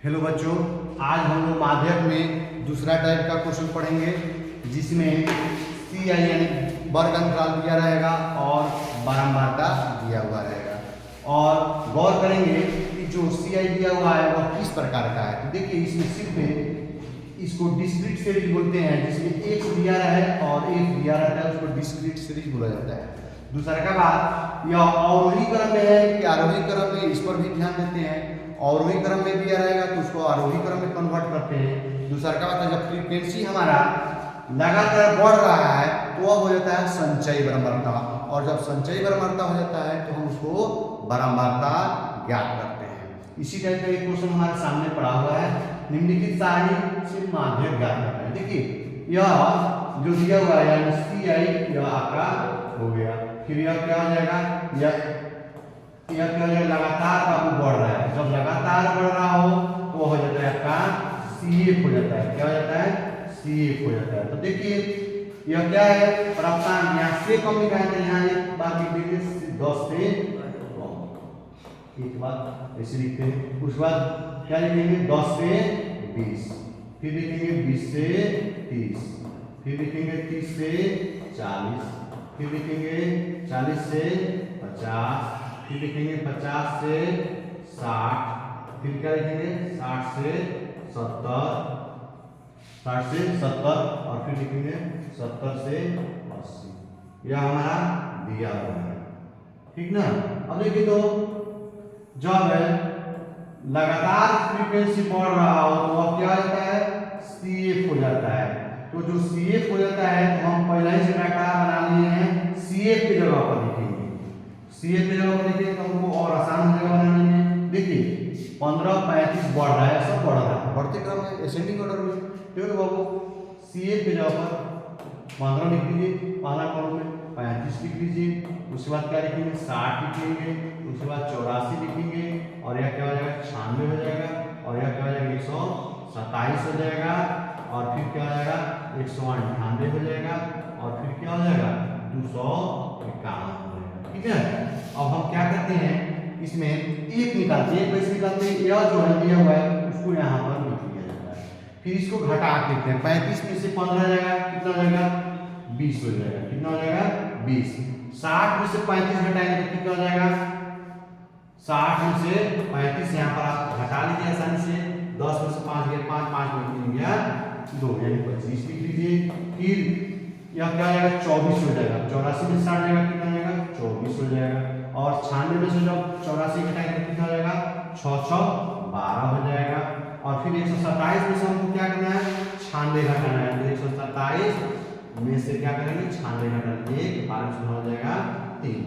Hello बच्चों, आज हम लोग माध्यक में दूसरा टाइप का क्वेश्चन पढ़ेंगे जिसमें सी आई यानी वर्ग अंतराल दिया रहेगा और बारंबारता दिया हुआ रहेगा और गौर करेंगे कि जो सी आई दिया हुआ है वह किस प्रकार का है। तो देखिए इसमें सिर्फ इसको डिस्क्रीट सीरीज बोलते हैं, जिसमें एक दिया रहा है और एक दिया रहता है, उसको डिस्क्रीट सीरीज बोला जाता है। दूसरा का बात यह अवरोही क्रम में है कि आरोही क्रम में, इस पर भी ध्यान देते हैं। अवरोही क्रम में दिया रहेगा तो उसको आरोही क्रम में कन्वर्ट करते हैं। दूसरा का बात है जब फ्रीक्वेंसी हमारा लगातार बढ़ रहा है तो अब हो जाता है संचयी बारंबारता, और जब संचयी बारंबारता हो जाता है तो हम उसको बारंबारता ज्ञात करते हैं। इसी टाइप का एक क्वेश्चन हमारे सामने पड़ा हुआ है, निम्नलिखित सारणी से माध्यक ज्ञात करना है। देखिए यह जो दिया हुआ है यानी सी आई यह आपका हो गया, फिर यह क्या हो जाएगा, यह क्या हो जाएगा, लगातार बाबू बढ़ रहा है। जब लगातार बढ़ रहा हो तो हो जाता है आपका CF हो जाता है। क्या हो जाता है? CF हो जाता है। तो देखिए यह क्या है, प्राप्तांक यहाँ से कम लिखा है तो यहाँ एक बार लिख देंगे 10 से कम, एक बार ऐसे लिखते हैं। उसके बाद क्या लिखेंगे 10 से 20, फिर लिखेंगे 20 से 30, फिर लिखेंगे 30 से 40, फिर लिखेंगे 40 से 50, फिर लिखेंगे 50 से 60, फिर क्या लिखेंगे 60 से 70, 60 से 70 और फिर लिखेंगे 70 से 80। यह हमारा दिया हुआ है, ठीक ना। अब देखिए तो जब लगातार फ्रीक्वेंसी बढ़ रहा हो तो अब क्या होता है, CF हो जाता है। तो जो CF हो जाता है तो हम पहले ही से डाटा बना लिए हैं, CF की जगह पर लिखेंगे। CF की जगह पर लिखेंगे तो हमको और आसान हो जाएगा बनाने में। देखिए 15 35 बढ़ रहा है, सब बढ़ रहा है, बढ़ते क्रम में असेंडिंग ऑर्डर में। देखो तो बाबू CF की जगह पर 15 लिख लीजिए, पहला कॉलम में 35 लिख लीजिए, उसके बाद क्या लिखेंगे 60 लिखेंगे, उसके बाद 84 लिखेंगे और यह क्या हो जाएगा 96 हो जाएगा, और यह क्या हो जाएगा 127 हो जाएगा, और फिर क्या हो जाएगा 198 हो जाएगा, और फिर क्या हो जाएगा 251 हो जाएगा। ठीक है, अब हम क्या करते हैं इसमें एक निकालते हैं। कैसे निकालते हैं, यह जो है दिया हुआ है उसको यहाँ पर लिख लिया जाता है, फिर इसको घटा देते हैं। 35 में से 15 जाएगा, कितना हो जाएगा 20 हो जाएगा, कितना हो जाएगा 20। 60 में से 35 घटाएंगे तो कितना हो जाएगा, 60 में से 35 यहाँ पर आप घटा लीजिए आसानी से। 10 में से 5 गया 5, 5 में 3 गया 2 यानी 25 लिख लीजिए। फिर यह क्या हो जाएगा 24 हो जाएगा। 84 में 60 जाएगा, कितना हो जाएगा 24 हो जाएगा, और 96 में से जब 84 घटाएंगे तो कितना हो जाएगा 6 6 12 हो जाएगा, और फिर 127 में से हमको क्या करना है 96 घटाना है। तो 127 में से क्या करेंगे 96 घटाना, 1 12 से हो जाएगा 3,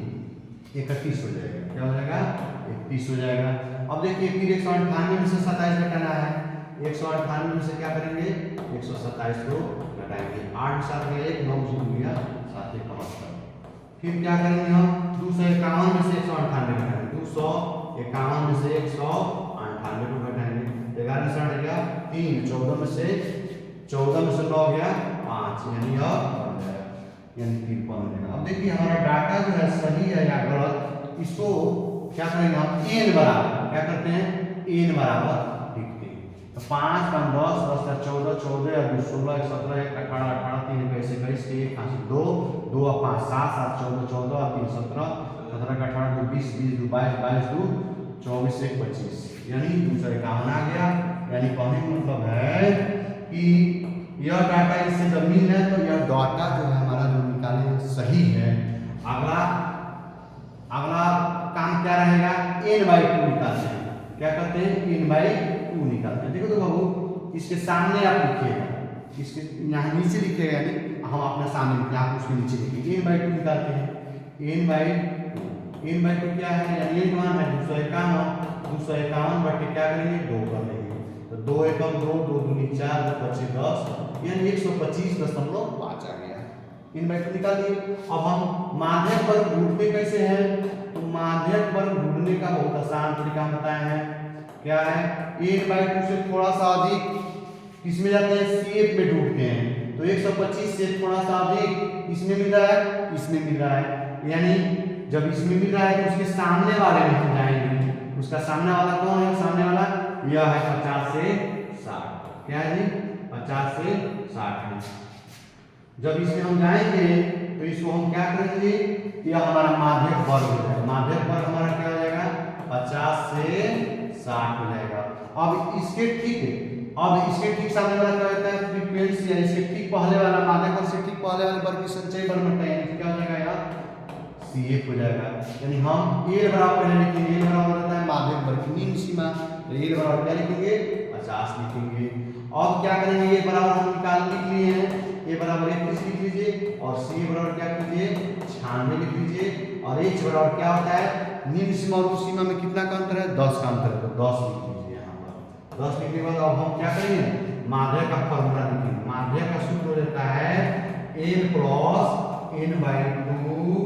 31 हो जाएगा। क्या हो जाएगा 31 हो जाएगा। अब देखिए फिर 198 में से 27 घटाना है, 198 में से क्या करेंगे 127 को घटाएंगे, 8 7 में 1 9 से गया 7 1 71। फिर क्या करेंगे हम 251 में से 198 घटाएंगे, 251 में से 198 को घटाएंगे, 11 से 8 गया 3, 14 में से 9 गया 5 यानी यह यानी 53 हो जाएगा। अब देखिए हमारा डाटा जो है सही है या गलत, इसको क्या करेंगे हम n बराबर क्या करते हैं n बराबर लिखते हैं। तो 5 5 10 10 14 14 और 16 17 18 18 3 21 21 1 5 2 2 और 5 7 7 14 14 और 3 17 17 18 2 20 20 2 22 22 2 24 1 25 यानी 251 आ गया। यानी कहने का मतलब है कि यह डाटा इससे जब मिल है तो यह डाटा जो है हमारा जो निकाले सही है। अगला काम क्या रहेगा, n/2 निकालते हैं। क्या करते हैं n/2 निकालते हैं। देखो तो बाबू इसके सामने आप लिखिएगा, इसके यहाँ नीचे लिखिएगा, यानी हम अपने सामने लिखिए, आप उसके नीचे लिखिए। n/2 निकालते हैं, n/2 क्या है, यानी ये मान है 251 बटे क्या करेंगे 2 कर लेंगे, तो 2 एकम 2 2 दूनी 4 2 25 10 यानी 125.5 आ गया। n/2 निकालिए। अब हम माध्यक पर ढूंढते कैसे हैं, तो माध्यक पर ढूंढने का बहुत आसान तरीका हम बताए हैं। क्या है, n/2 से थोड़ा सा अधिक किसमें जाते हैं CF में ढूंढते हैं, तो 125 से थोड़ा सा अधिक इसमें मिल रहा है, इसमें मिल रहा है, यानी जब इसमें मिल रहा है तो उसके सामने वाले में हम जाएंगे। उसका सामने वाला कौन है, सामने वाला यह है 50 से 60। क्या है जी? 50 से 60 है। जब इसमें हम जाएंगे तो इसको हम क्या करेंगे, यह हमारा माध्यक वर्ग हो जाएगा। माध्यक वर्ग हमारा क्या हो जाएगा? 50 से 60 हो जाएगा। अब इसके ठीक सामने वाला क्या होता है? फ्रीक्वेंसी है। इसके ठीक पहले वाला माध्यक वर्ग से ठीक पहले वाले वर्ग की संचयी वर्ग है, यानी क्या हो जाएगा? यार CF हो जाएगा। यानी हम A बराबर पहले लिखेंगे, A बराबर होता है माध्यक वर्ग की निम्न सीमा, तो A बराबर क्या लिखेंगे? 50 लिखेंगे। अब क्या करेंगे? A बराबर हम लिख लिए हैं, A बराबर 21 लिख लीजिए और C बराबर क्या कीजिए? 96 लिख लीजिए। और H बराबर क्या होता है? निम्न सीमा और उस सीमा में कितना का अंतर है? 10 का अंतर है, तो 10 लिख लीजिए यहाँ पर। 10 लिखने के बाद अब हम क्या करेंगे? माध्यक का फॉर्मूला लिखेंगे। माध्यक का सूत्र हो जाता है N plus N/2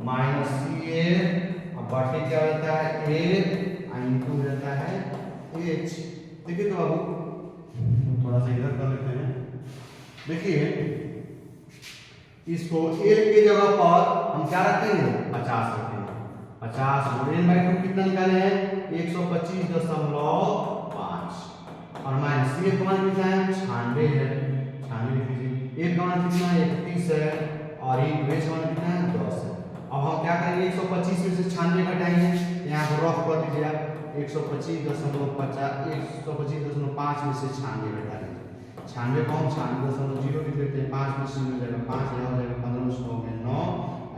minus CA और बाकी क्या होता है? A इंटू हो जाता है H। देखिए तो बाबू थोड़ा सा इधर कर लेते हैं। देखिए इसको L के जगह पर हम क्या रखेंगे? 50 रखेंगे। 50 गुणे N/2 कितना निकाले हैं? 125.5 और माइनस C का मान कितना है? 96 है। 96 लिख लीजिए। A का मान कितना है? 31 है और H का मान कितना है? 10 है। अब हम क्या करेंगे? 125 में से 96 घटाएंगे, यहाँ पर रफ कर दीजिए आप। 125.5 में से 96 घटा लीजिए। 96 को हम 96.0 लिख देते हैं। 5 में से हो जाएगा 5, यहाँ हो जाएगा 15 में 100 में 9,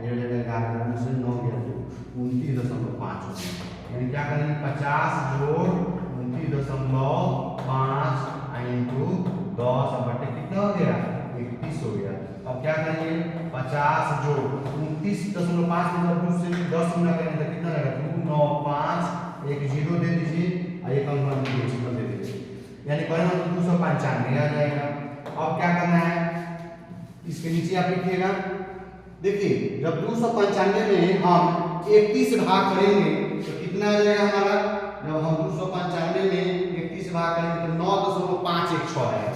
ये हो जाएगा 11 में से 9 गया तो 29.5 हो गया। यानी क्या करेंगे? 50 जोड़ 29.5 इंटू 10 बटे कितना हो गया? 31 हो गया। अब क्या करेंगे? 50 जोड़ 29.5 में जब 2 से 10 गुना करेंगे तो कितना रहेगा? 2 9 5 एक 0 दे दीजिए और एक अंक डेसिमल दे दीजिए, यानी करेंगे तो 295 आ जाएगा। अब क्या करना है? इसके नीचे आप लिखिएगा। देखिए जब 295 में हम 31 से भाग करेंगे तो कितना आ जाएगा हमारा? जब हम 295 में 31 से भाग करेंगे तो 9.516 आएगा।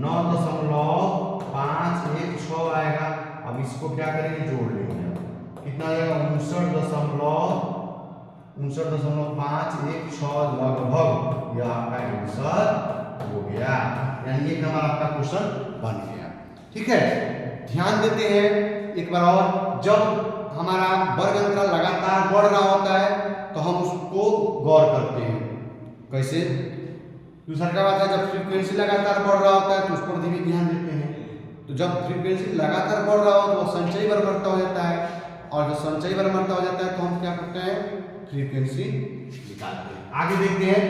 9.516 आएगा। अब इसको क्या करेंगे? जोड़ लेंगे। कितना आएगा? 59.516 लगभग यह आपका आंसर हो गया। यानी ये हमारा आपका क्वेश्चन बन गया। ठीक है, ध्यान देते हैं एक बार और। जब हमारा वर्ग अंतराल लगातार बढ़ रहा होता है तो हम उसको गौर करते हैं। कैसे? दूसरा क्या बात है, जब फ्रीक्वेंसी लगातार बढ़ रहा होता है तो उस पर भी ध्यान देते हैं। तो जब फ्रीक्वेंसी लगातार बढ़ रहा हो तो संचयी वर्गमर्ता हो जाता है, और जब संचयी वर्गमर्ता हो जाता है तो हम क्या करते हैं? फ्रीक्वेंसी निकालते हैं। आगे देखते हैं,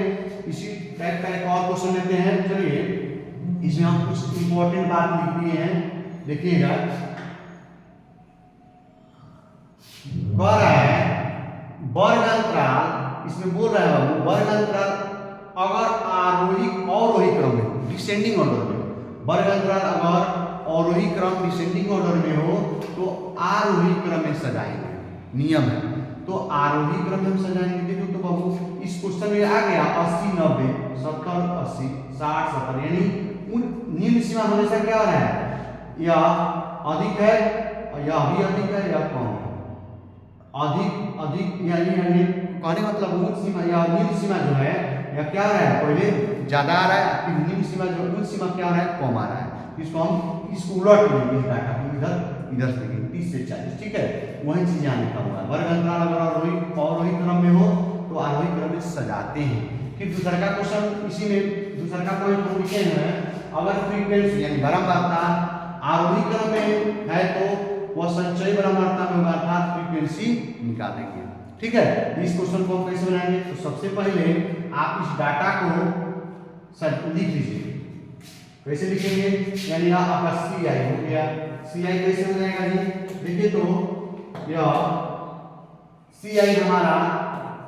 इसी टाइप का एक और क्वेश्चन लेते हैं। चलिए इसमें हम कुछ इंपॉर्टेंट बात लिख दिए हैं, देखिएगा। कह रहा है वर्ग अंतराल, इसमें बोल रहा है बाबू वर्ग अंतराल अगर आरोही अवरोही क्रम में, डिसेंडिंग ऑर्डर में, वर्ग अंतराल अगर अवरोही क्रम डिसेंडिंग ऑर्डर में हो तो आरोही क्रम में सजाएंगे। नियम है, तो आरोही क्रम में हम सजाएंगे। देखो तो बाबू इस क्वेश्चन में आ गया 80 90 70 80 60 70, यानी निम्न सीमा हमेशा क्या हो रहा है? यह अधिक है, यह भी अधिक है, या कम है। अधिक अधिक यानी कहने मतलब उच्च सीमा या निम्न सीमा जो है यह क्या आ रहा है? पहले ज्यादा आ रहा है, फिर निम्न सीमा जो उच्च सीमा क्या आ रहा है? कम आ रहा है। इसको हम इसको उलट लेंगे, डाटा इधर से लेंगे 30 से 40। ठीक है, वही चीज यहाँ लिखा हुआ है। वर्ग अंतराल अगर अवरोही क्रम में हो तो आरोही क्रम में सजाते हैं। फिर दूसरा का क्वेश्चन इसी में दूसरा का पॉइंट हम लिखे हैं, अगर फ्रीक्वेंसी यानी बारंबारता आरोही क्रम में है तो वह संचयी बारंबारता में होगा, अर्थात फ्रीक्वेंसी निकालेंगे। ठीक है, इस क्वेश्चन को हम कैसे बनाएंगे? तो सबसे पहले आप इस डाटा को लिख लीजिए। कैसे लिखेंगे? यानी आपका CI हो गया। CI कैसे हो जाएगा जी? देखिए तो यह CI हमारा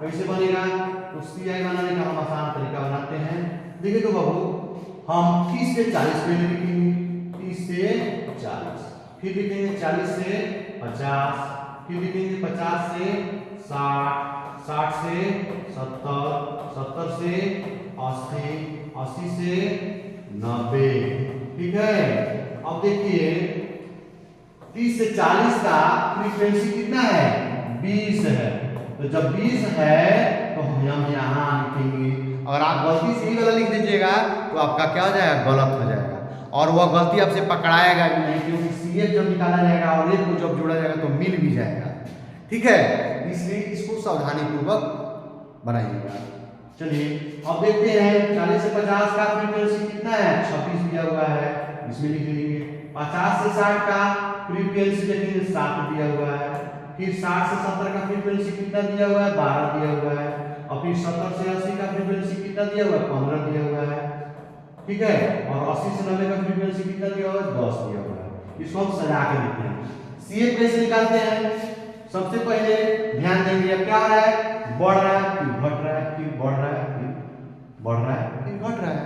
कैसे बनेगा? तो CI बनाने का हम आसान तरीका बनाते हैं। देखिए तो बाबू हम 30 से 40 पहले लिखेंगे, 30 से 40, फिर लिखेंगे 40 से 50, फिर लिखेंगे 50 से 60, 60 से 70, 70 से 80, 80 से 90। ठीक है, अब देखिए 30 से 40 का फ्रीक्वेंसी कितना है? 20 है। तो जब 20 है तो हम यहाँ लिखेंगे, अगर आप गलती से ही वाला लिख दीजिएगा तो आपका क्या हो जाएगा, गलत हो जाएगा, और वह गलती आपसे पकड़ाएगा भी नहीं, क्योंकि CF जब निकाला जाएगा और एक को जब जोड़ा जाएगा तो मिल भी जाएगा। ठीक है, इसलिए इसको सावधानी पूर्वक बनाइएगा। चलिए अब देखते हैं 40 से 50 का फ्रीक्वेंसी कितना है, 26 दिया हुआ है, इसमें लिख लीजिए। 50 से 60 का फ्रीक्वेंसी देखेंगे 7 दिया हुआ है। फिर 60 से 70 का फ्रीक्वेंसी कितना दिया हुआ है, 12 दिया हुआ है। और फिर 70 से 80 का फ्रीक्वेंसी कितना दिया हुआ है, 15 दिया हुआ है। ठीक है, और 80 से 90 का फ्रीक्वेंसी कितना दिया हुआ है, 10 दिया हुआ है। इसको हम सजा के देखते हैं। CF कैसे निकालते हैं, सबसे पहले ध्यान देंगे अब क्या हो रहा है, बढ़ रहा है फिर घट रहा है, फिर बढ़ रहा है फिर बढ़ रहा है फिर घट रहा है।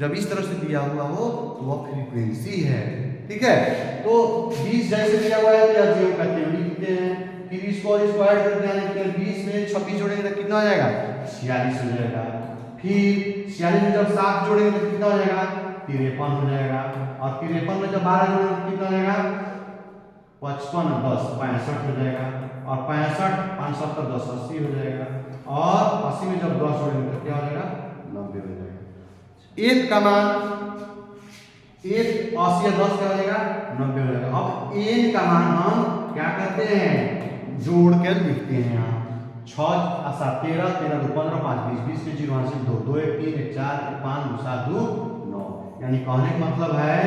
जब इस तरह से दिया हुआ हो तो वह फ्रीक्वेंसी है। ठीक है, तो 20 जैसे दिया हुआ है तो यह जीरो का थ्योरी लिखते हैं। फिर इसको ऐड करके आने 20 में 26 जोड़ेंगे तो कितना हो जाएगा, 46 हो जाएगा। फिर 46 में जब 7 जोड़ेंगे तो कितना हो जाएगा, 53 हो जाएगा। और 53 में जब 12 जोड़ेंगे तो कितना हो जाएगा, 55 10 65 हो जाएगा। और 65 5 7 10 80 हो जाएगा। और 80 में जब 10 जोड़ेंगे तो क्या हो जाएगा, 90 हो जाएगा। एक का मान 1 80 और 10 क्या हो जाएगा, 90 हो जाएगा। अब n का मान हम क्या करते हैं, जोड़ के लिखते हैं। यहाँ 6 7 13 13 2 15 5 20 20 के 0 से 2 2 1 3 1 4 1 5 2 7 2 9। यानी कहने का मतलब है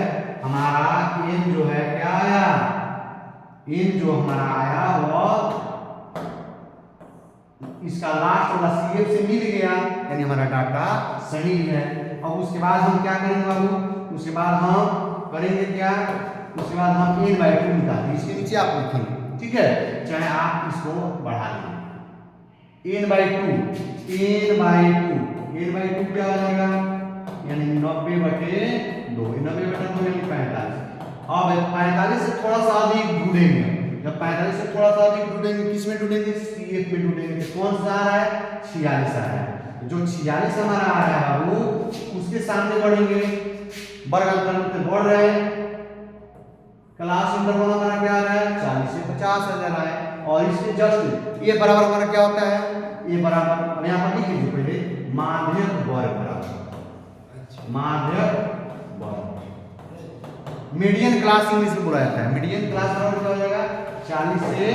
हमारा n जो है क्या आया, n जो हमारा आया वह इसका लास्ट वाला CF से मिल गया, यानी हमारा डाटा सही है। अब उसके बाद हम क्या करेंगे बाबू, उसके बाद हम करेंगे क्या, उसके बाद हम n/2 निकालेंगे। इसके नीचे आप लिखेंगे, ठीक है, चाहे आप इसको बढ़ा लें। n/2 क्या हो जाएगा, यानी 90/2 90/2 यानी 45। अब 45 से थोड़ा सा अधिक ढूंढेंगे। जब 45 से थोड़ा सा अधिक ढूंढेंगे, किस में ढूंढेंगे, CF में ढूंढेंगे। तो कौन सा आ रहा है, 46 आ रहा है। जो 46 हमारा आ रहा है बाबू, उसके सामने बढ़ेंगे, वर्ग अंतर में बढ़ रहे हैं। क्लास इंटरवल हमारा क्या आ रहा है, 40 से 50 आ जा रहा है। और इसके जस्ट ये बराबर हमारा क्या होता है, ये बराबर यहाँ पर लिख लीजिए पहले, माध्यक वर्ग बराबर माध्यक वर्ग। मीडियन क्लास इंग्लिश में बोला जाता है। मीडियन क्लास बराबर क्या हो जाएगा, 40 से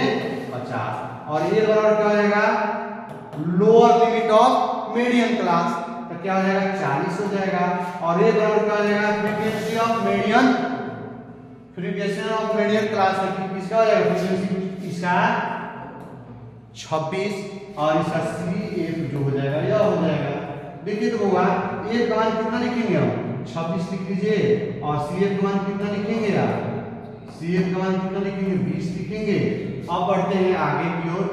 50। और ये बराबर क्या हो जाएगा, lower limit of median class, तो क्या हो जाएगा, 40 हो जाएगा। और ये बराबर क्या हो जाएगा, फ्रीक्वेंसी ऑफ मीडियन क्लास किसका हो जाएगा, फ्रीक्वेंसी इसका 26 और इसका CF जो हो जाएगा यह हो जाएगा। देखिए तो होगा, एक का मान कितना लिखेंगे हम, 26 लिख लीजिए। और CF का मान कितना लिखेंगे आप, CF का मान कितना लिखेंगे, 20 लिखेंगे। अब बढ़ते हैं आगे की ओर।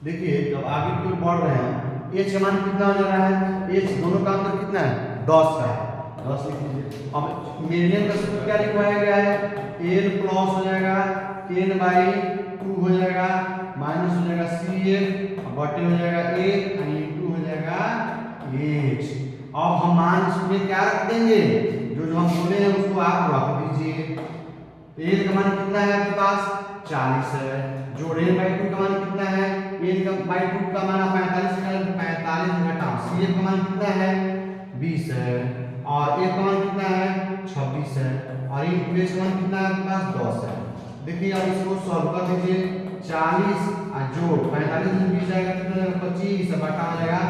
देखिए जब आगे की ओर बढ़ रहे हैं, H का मान कितना हो जा रहा है, H दोनों का अंतर कितना है, 10 का है, 10 लिख लीजिए। अब मीडियन का सूत्र क्या लिखवाया गया है, n प्लस हो जाएगा n/2 हो जाएगा, माइनस हो जाएगा CF बटे हो जाएगा 1 इंटू हो जाएगा H। अब हम मान इसमें क्या रख देंगे, जो हम बोले हैं उसको आप रख दीजिए। n का मान कितना है आपके पास, 40 है। जोड़ n/2 का मान कितना है, n/2 का मान 45 है, 45 घटाओ CF का मान कितना है, 20 है। और a का मान कितना है, 26 है। और इंटू H का मान कितना है आपके पास, 10 है। देखिए अब इसको सॉल्व कर दीजिए। 40 और जोड़ 45 में 20 जाएगा कितना जाएगा, 25 बटा हो जाएगा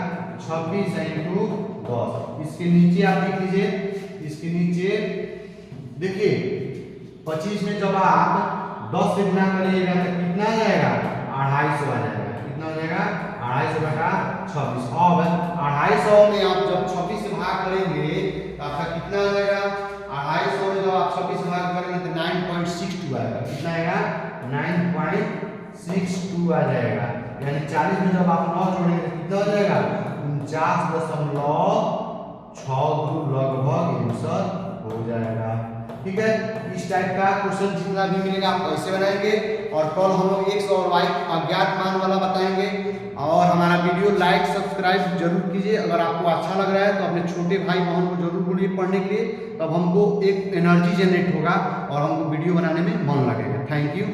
26 इंटू 10। इसके नीचे आप लिख लीजिए, इसके नीचे देखिए 25 में जब आप 10 से गुना करिएगा तो कितना आ जाएगा, 250 आ जाएगा। कितना हो जाएगा, 250 बटा 26। अब 250 में आप जब 26 से भाग करेंगे तो आपका कितना आ जाएगा, 250 में जब आप 26 से भाग करेंगे तो 9.62 आएगा। कितना आएगा, 9.62 आ जाएगा। यानी 40 में जब आप 9 जोड़ेंगे तो कितना हो जाएगा, 49.62 लगभग आंसर हो जाएगा। ठीक है, इस टाइप का क्वेश्चन जितना भी मिलेगा आप कैसे बनाएंगे। और कल हम लोग x और y अज्ञात मान वाला बताएंगे। और हमारा वीडियो लाइक सब्सक्राइब जरूर कीजिए। अगर आपको अच्छा लग रहा है तो अपने छोटे भाई बहन को जरूर बोलिए पढ़ने के लिए, तब हमको एक एनर्जी जनरेट होगा और हमको वीडियो बनाने में मन लगेगा। Thank you.